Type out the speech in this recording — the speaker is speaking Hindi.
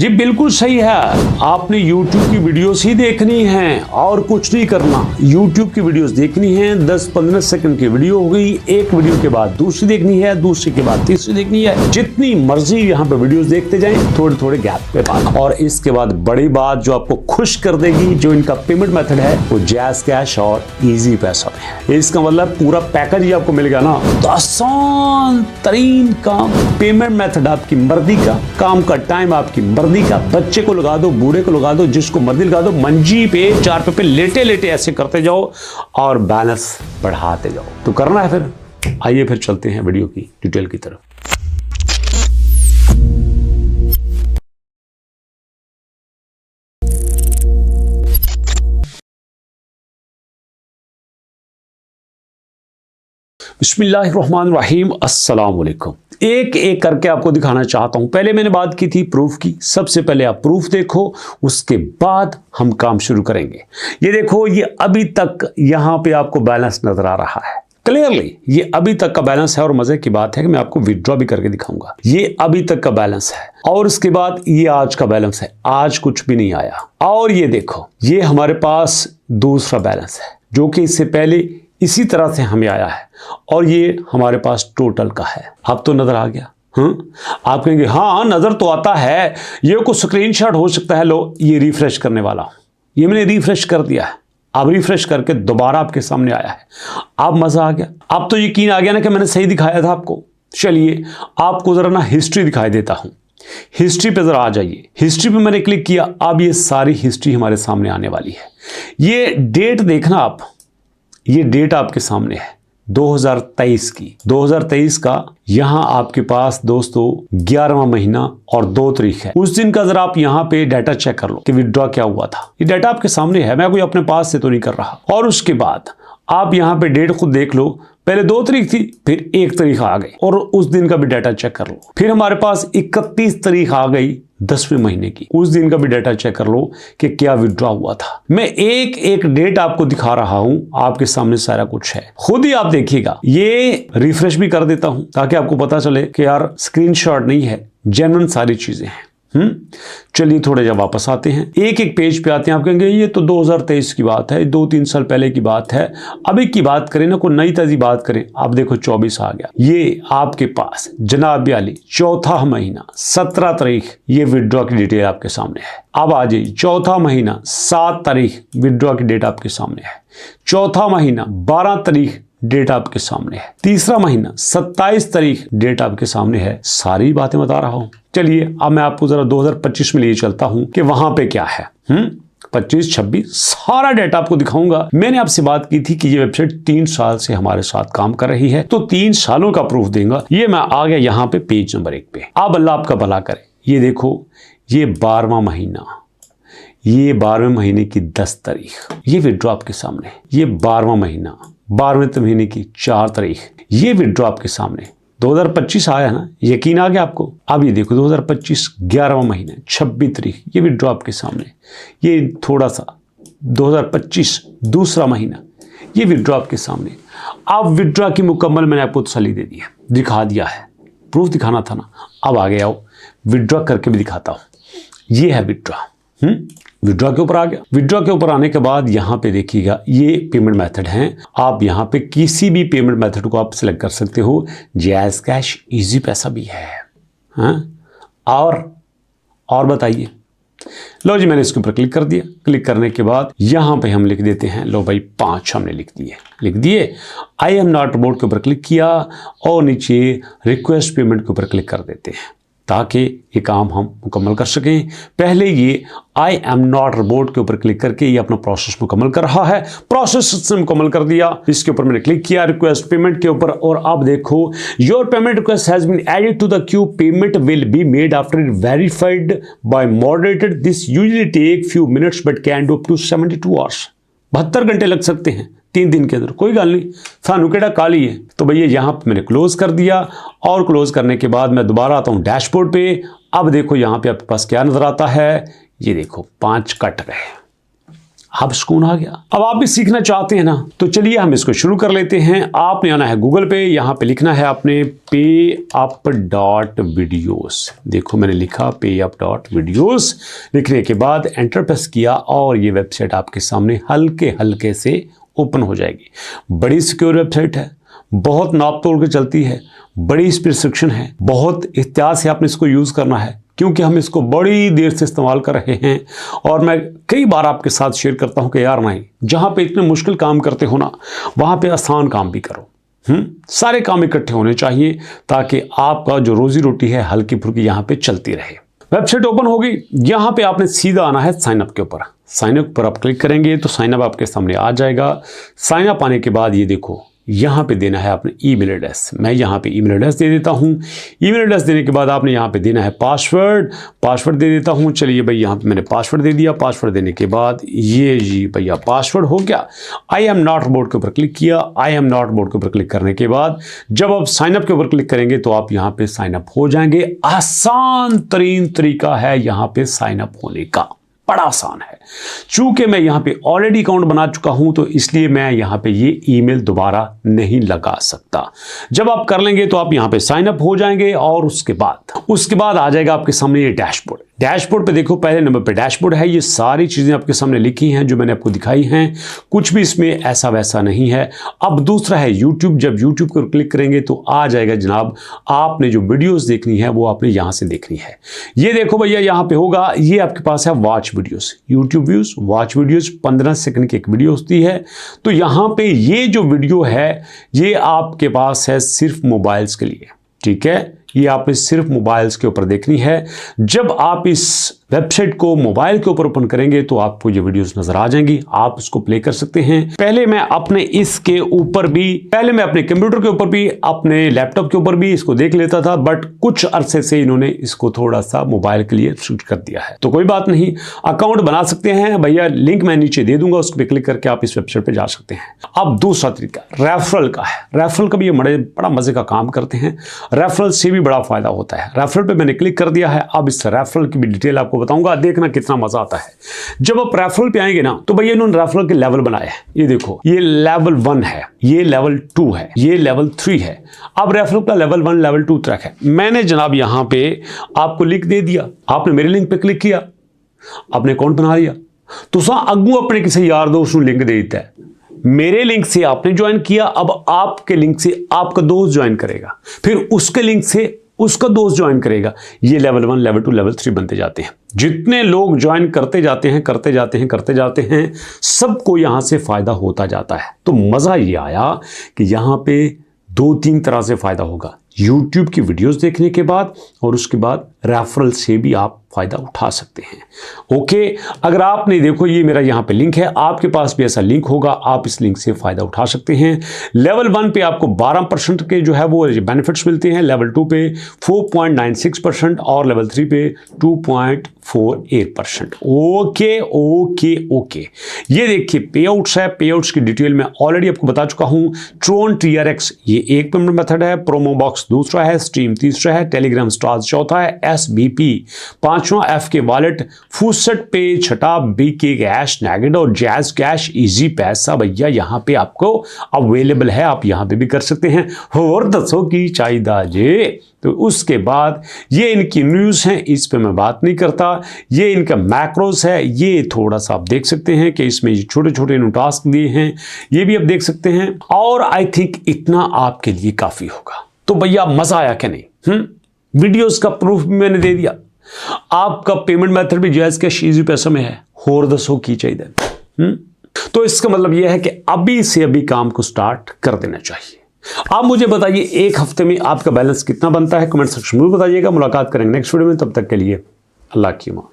जी बिल्कुल सही है, आपने YouTube की वीडियोस ही देखनी है और कुछ नहीं करना। YouTube की वीडियोस देखनी है, 10-15 सेकंड की वीडियो हो गई, एक वीडियो के बाद दूसरी देखनी है, दूसरी के बाद तीसरी देखनी है, जितनी मर्जी यहाँ पे वीडियोस देखते जाएं थोड़े थोड़े गैप पे बाद। और इसके बाद बड़ी बात जो आपको खुश कर देगी, जो इनका पेमेंट मेथड है वो जैज़ कैश और इजी पैसा में है। इसका मतलब पूरा पैकेज ही आपको मिल गया ना, तो आसान तरीन काम, पेमेंट मेथड आपकी मर्जी का, काम का टाइम आपकी मर्जी का, बच्चे को लगा दो, बूढ़े को लगा दो, जिसको मर्जी लगा दो, मंजी पे 4 पे लेटे लेटे ऐसे करते जाओ और बैलेंस बढ़ाते जाओ। तो करना है फिर, आइए फिर चलते हैं वीडियो की डिटेल की तरफ। बिस्मिल्लाहिर्रहमानिर्रहीम, अस्सलाम वालेकुम। एक एक करके आपको दिखाना चाहता हूं। पहले मैंने बात की थी प्रूफ की, सबसे पहले आप प्रूफ देखो, उसके बाद हम काम शुरू करेंगे। ये देखो, ये अभी तक यहां पे आपको बैलेंस नजर आ रहा है क्लियरली, ये अभी तक का बैलेंस है। और मजे की बात है कि मैं आपको विड्रॉ भी करके दिखाऊंगा। ये अभी तक का बैलेंस है और उसके बाद ये आज का बैलेंस है, आज कुछ भी नहीं आया। और ये देखो, ये हमारे पास दूसरा बैलेंस है जो कि इससे पहले इसी तरह से हमें आया है और ये हमारे पास टोटल का है। अब तो नजर आ गया। आप कहेंगे हाँ नजर तो आता है, ये कुछ स्क्रीनशॉट हो सकता है। लो, ये रिफ्रेश करने वाला हूं, ये मैंने रिफ्रेश कर दिया है। अब रिफ्रेश करके दोबारा आपके सामने आया है। अब मजा आ गया, अब तो यकीन आ गया ना कि मैंने सही दिखाया था आपको। चलिए आपको जरा ना हिस्ट्री दिखाई देता हूं। हिस्ट्री पे जरा आ जाइए। हिस्ट्री पे मैंने क्लिक किया, अब ये सारी हिस्ट्री हमारे सामने आने वाली है। ये डेट देखना आप, ये डेट आपके सामने है 2023 की। 2023 का यहां आपके पास दोस्तों 11वां महीना और 2 तारीख है। उस दिन का जरा आप यहां पे डाटा चेक कर लो कि विड्रॉ क्या हुआ था। ये डाटा आपके सामने है, मैं कोई अपने पास से तो नहीं कर रहा। और उसके बाद आप यहां पे डेट खुद देख लो, पहले 2 तारीख थी, फिर 1 तारीख आ गई और उस दिन का भी डाटा चेक कर लो। फिर हमारे पास 31 तारीख आ गई 10वें महीने की, उस दिन का भी डाटा चेक कर लो कि क्या विड्रॉ हुआ था। मैं एक एक डेट आपको दिखा रहा हूं, आपके सामने सारा कुछ है, खुद ही आप देखिएगा। ये रिफ्रेश भी कर देता हूं ताकि आपको पता चले कि यार स्क्रीनशॉट नहीं है, जेन्युइन सारी चीजें हैं। चलिए थोड़े जब वापस आते हैं, एक एक पेज पे आते हैं। आप कहेंगे ये तो 2023 की बात है, 2-3 साल पहले की बात है। अभी की बात करें ना, कोई नई ताजी बात करें। आप देखो 24 आ गया, ये आपके पास जनाब वाली 4था महीना 17 तारीख, ये विड्रॉ की डिटेल आपके सामने है। अब आ जाइए, 4था महीना 7 तारीख विड्रॉ की डेट आपके सामने है। 4था महीना 12 तारीख डेट आपके सामने है। तीसरा महीना 27 तारीख डेट आपके सामने है। सारी बातें बता रहा हूं। चलिए अब मैं आपको जरा 2025 में लिए चलता हूं कि वहां पे क्या है। 25-26 सारा डेटा आपको दिखाऊंगा। मैंने आपसे बात की थी कि ये वेबसाइट 3 साल से हमारे साथ काम कर रही है, तो 3 सालों का प्रूफ देगा। ये मैं आ गया यहाँ पे पेज नंबर 1 पे। अब अल्लाह आपका भला करे। ये देखो, ये 12वां महीना, ये 12वें महीने की 10 तारीख, ये विड्रॉ आपके सामने। ये 12वां महीना 12वें महीने की 4 तारीख, ये विड्रॉ आपके सामने। 2025 आया ना, यकीन आ गया आपको। अब ये देखो 2025 11वां महीना 26 तारीख, ये विड्रॉ आपके सामने। ये थोड़ा सा 2025 दूसरा महीना, ये विड्रॉ आपके सामने। अब विड्रॉ की मुकम्मल मैंने आपको तसल्ली दे दी है, दिखा दिया है। प्रूफ दिखाना था ना, अब आगे आओ विड्रॉ करके भी दिखाता हूं। ये है विड्रॉ। विड्रॉ के ऊपर आ गया। विड्रॉ के ऊपर आने के बाद यहाँ पे देखिएगा, ये पेमेंट मेथड हैं। आप यहाँ पे किसी भी पेमेंट मेथड को आप सिलेक्ट कर सकते हो। जैज़ कैश, इजी पैसा भी है। और बताइए। लो जी, मैंने इसके ऊपर क्लिक कर दिया। क्लिक करने के बाद यहाँ पे हम लिख देते हैं, लो भाई 5 हमने लिख दिए। आई एम नॉट रोबोट के ऊपर क्लिक किया और नीचे रिक्वेस्ट पेमेंट के ऊपर क्लिक कर देते हैं ताकि ये काम हम मुकम्मल कर सकें। पहले ये आई एम नॉट रोबोट के ऊपर क्लिक करके ये अपना प्रोसेस मुकम्मल कर रहा है। प्रोसेस से मुकम्मल कर दिया। इसके ऊपर मैंने क्लिक किया रिक्वेस्ट पेमेंट के ऊपर और अब देखो, your payment request has been added to the queue, payment will be made after verified by moderator, this usually take few minutes but can do up to 72 hours. 72 घंटे लग सकते हैं 3 दिन के अंदर। कोई गल नहीं, सानू केड़ा काली है। तो भैया यहाँ पे मैंने क्लोज कर दिया और क्लोज करने के बाद मैं दोबारा आता हूँ डैशबोर्ड पे। अब देखो यहाँ पे आपके पास क्या नजर आता है, ये देखो 5 कट गए। आप सुकून आ गया। अब आप भी सीखना चाहते हैं ना, तो चलिए हम इसको शुरू कर लेते हैं। आपने आना है गूगल पे, यहाँ पे लिखना है आपने payup.videos। देखो मैंने लिखा payup.videos, लिखने के बाद एंटर प्रेस किया और ये वेबसाइट आपके सामने हल्के हल्के से ओपन हो जाएगी। बड़ी सिक्योर वेबसाइट है, बहुत नाप तोड़ के चलती है, बड़ी इस पर रिस्ट्रिक्शन है, बहुत एहतियात से आपने इसको यूज़ करना है, क्योंकि हम इसको बड़ी देर से इस्तेमाल कर रहे हैं। और मैं कई बार आपके साथ शेयर करता हूं कि यार नहीं, जहां पे इतने मुश्किल काम करते हो ना, वहां पे आसान काम भी करो। सारे काम इकट्ठे होने चाहिए ताकि आपका जो रोजी रोटी है हल्की फुल्की यहां पे चलती रहे। वेबसाइट ओपन होगी, यहां पे आपने सीधा आना है साइन अप के ऊपर। साइन अप पर आप क्लिक करेंगे तो साइन अप आपके सामने आ जाएगा। साइन अप आने के बाद ये देखो यहाँ पे देना है आपने ईमेल एड्रेस। मैं यहाँ पे ईमेल एड्रेस दे देता हूँ। ईमेल एड्रेस देने के बाद आपने यहाँ पे देना है पासवर्ड दे देता हूँ। चलिए भाई, यहाँ पे मैंने पासवर्ड दे दिया। पासवर्ड देने के बाद ये जी भैया पासवर्ड हो गया। आई एम नॉट बोर्ड के ऊपर क्लिक किया। आई एम नॉट बोर्ड के ऊपर क्लिक करने के बाद जब आप साइन अप के ऊपर क्लिक करेंगे तो आप यहाँ पे साइन अप हो जाएंगे। आसान तरीन तरीका है यहाँ पे साइन अप होने का, बड़ा आसान है। चूंकि मैं यहां पे ऑलरेडी अकाउंट बना चुका हूं तो इसलिए मैं यहां पे ये ईमेल दोबारा नहीं लगा सकता। जब आप कर लेंगे तो आप यहां पे साइन अप हो जाएंगे और उसके बाद आ जाएगा आपके सामने ये डैशबोर्ड। डैशबोर्ड पे देखो, पहले नंबर पे डैशबोर्ड है। ये सारी चीजें आपके सामने लिखी हैं जो मैंने आपको दिखाई हैं, कुछ भी इसमें ऐसा वैसा नहीं है। अब दूसरा है यूट्यूब। जब यूट्यूब पर क्लिक करेंगे तो आ जाएगा जनाब, आपने जो वीडियोस देखनी है वो आपने यहां से देखनी है। ये देखो भैया, यहां पे होगा, ये आपके पास है watch videos, YouTube views, watch videos. 15 second की एक वीडियो होती है। तो यहां पे ये जो वीडियो है ये आपके पास है सिर्फ मोबाइल्स के लिए, ठीक है। ये आपने सिर्फ मोबाइल्स के ऊपर देखनी है। जब आप इस वेबसाइट को मोबाइल के ऊपर ओपन करेंगे तो आपको ये वीडियोस नजर आ जाएंगी, आप इसको प्ले कर सकते हैं। पहले मैं अपने कंप्यूटर के ऊपर भी, अपने लैपटॉप के ऊपर भी इसको देख लेता था, बट कुछ अरसे से इन्होंने इसको थोड़ा सा मोबाइल के लिए स्विच कर दिया है। तो कोई बात नहीं, अकाउंट बना सकते हैं भैया, लिंक मैं नीचे दे दूंगा, उस पर क्लिक करके आप इस वेबसाइट पर जा सकते हैं। अब दूसरा तरीका रेफरल का है। रेफरल का भी ये बड़ा मजे का काम करते हैं। रेफरल से भी बड़ा फायदा होता है। रेफरल पे मैंने क्लिक कर दिया है। अब इस रेफरल की भी डिटेल आपको बताऊंगा, देखना कितना मजा आता है। जब आप रेफरल पे आएंगे ना तो भैया इन्होंने रेफरल के लेवल बनाए हैं। ये देखो, ये लेवल 1 है, ये लेवल 2 है, ये लेवल 3 है। अब रेफरल का लेवल 1 लेवल 2 तक है। मैंने जनाब यहां पे आपको लिंक दे दिया, आपने मेरे लिंक पे क्लिक किया, आपने अकाउंट बना लिया, तो अगू अपने किसी यार दोस्त को लिंक दे देता है। मेरे लिंक से आपने ज्वाइन किया, अब आपके लिंक से आपका दोस्त ज्वाइन करेगा, फिर उसके लिंक से उसका दोस्त ज्वाइन करेगा। ये लेवल 1 लेवल 2 लेवल 3 बनते जाते हैं। जितने लोग ज्वाइन करते जाते हैं सबको यहां से फायदा होता जाता है। तो मजा ये आया कि यहां पे 2-3 तरह से फायदा होगा। YouTube की वीडियोस देखने के बाद और उसके बाद रेफरल से भी आप फायदा उठा सकते हैं। ओके, अगर आपने देखो ये मेरा यहाँ पे लिंक है, आपके पास भी ऐसा लिंक होगा, आप इस लिंक से फायदा उठा सकते हैं। लेवल 1 पे आपको 12% के जो है वो बेनिफिट्स मिलते हैं, लेवल 2 पे 4.96% और लेवल 3 पे 2.48%। ओके, ये देखिए पेआउट्स है। पेआउट्स की डिटेल मैं ऑलरेडी आपको बता चुका हूं। ट्रोन TRX ये एक पेमेंट मेथड है, प्रोमो बॉक्स दूसरा है, स्ट्रीम तीसरा है, टेलीग्राम स्टार्स चौथा है, SBP पांचवा, FK वॉलेट, फुसट पे छठा, BK कैश, नैगेट और जैज कैश इजी पैसा भैया यहां पे आपको अवेलेबल है। आप यहां पे भी कर सकते हैं। और दसों की चाहिदा जे। तो उसके बाद ये इनकी न्यूज़ हैं, इस पे मैं बात नहीं करता। ये इनका मैक्रोस है, ये थोड़ा सा आप देख सकते हैं कि इसमें ये छोटे छोटे टास्क दिए हैं, ये भी आप देख सकते हैं। और आई थिंक इतना आपके लिए काफी होगा। तो भैया मजा आया क्या नहीं? वीडियोस का प्रूफ भी मैंने दे दिया, आपका पेमेंट मेथड भी जायज कैश इजी पैसा में है। और दसो की चाहिए। तो इसका मतलब यह है कि अभी से अभी काम को स्टार्ट कर देना चाहिए। आप मुझे बताइए एक हफ्ते में आपका बैलेंस कितना बनता है, कमेंट सेक्शन में बताइएगा। मुलाकात करेंगे नेक्स्ट वीडियो में, तब तक के लिए अल्लाह की अमान।